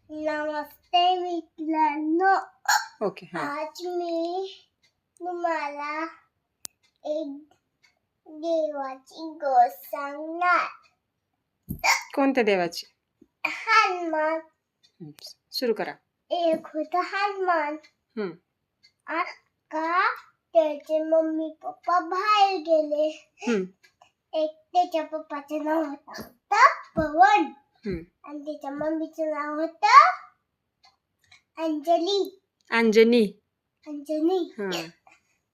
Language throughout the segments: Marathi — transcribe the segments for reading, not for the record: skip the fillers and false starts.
नमस्ते मित्रांनो, ओके हा आज मी तुम्हाला एक देवाची गोष्ट सांगणार. कोणत्या देवाची? हनुमान. सुरू करा. एक होता हनुमान. हम्म का त्याचे मम्मी पप्पा बाहेर गेले. एक त्याच्या पप्पाचं नाव होतं पवन आणि त्याच्या मम्मीचं नाव होतं अंजली. अंजनी.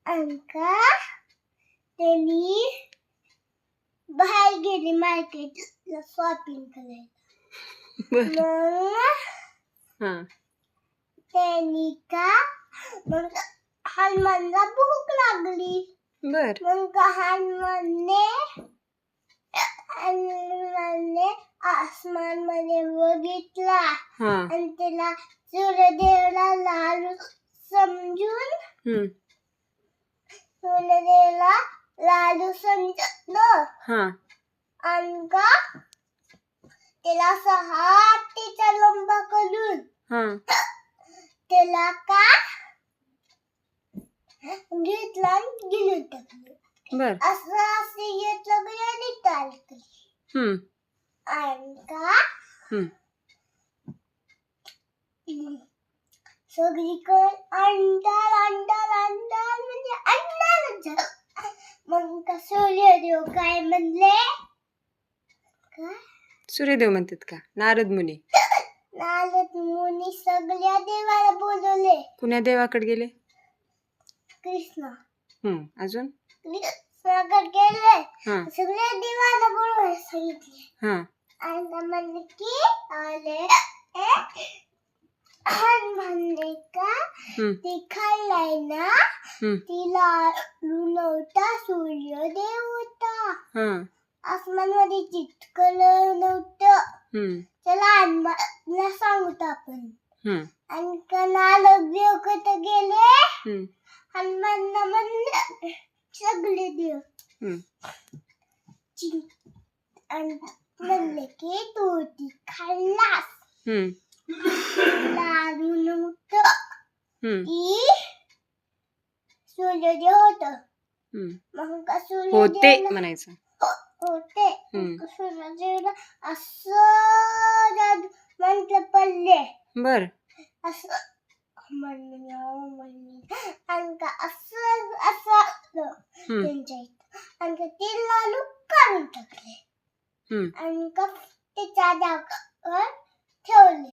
अंका त्यांनी बाहेर गेली मार्केटला शॉपिंग करायला. मग त्यांनी मग हनुमानला भूक लागली. मग हनुमानने आसमान मध्ये बघितला आणि त्याला सूर्यदेवला लाडू समजून सूर्यदेवला लाडू समजलं आणि त्याला 6 हातीचा लंबा करून त्याला घेतला आणि गिळून टाकलं. असं घेतलं आणि टाकलं आणि सगळीकडे अंधार म्हणजे अंधारच झाला. मग सूर्यदेव काय म्हणले? सूर्यदेव म्हणतात का? नारद मुनी सगळ्या देवाला बोलवले. कुण्या देवाकडे गेले? कृष्ण. अजून कृष्णाकडे गेले. सगळ्या देवाला बोलवायला सांगितले आणि म्हणले की आले म्हणले का ते खाल्लाय ना तिला नव्हता सूर्यदेव होता. आसमानमध्ये चिटकलं नव्हतं. चला हनुमानला सांगतो आपण. आणि नारद देव कुठे गेले? हनुमानला म्हणले सगळे देव आणि म्हणले की तू ती खाल्लास लाडू नव्हतं ती सूर्यदेव होत. मग होते म्हणायचं होते. सूर्यदेवला असं म्हटलं पडले असं आणि असं त्यांच्या इथं आणि ते लाडू काढून टाकले आणि त्याच्या जागेवर ठेवले.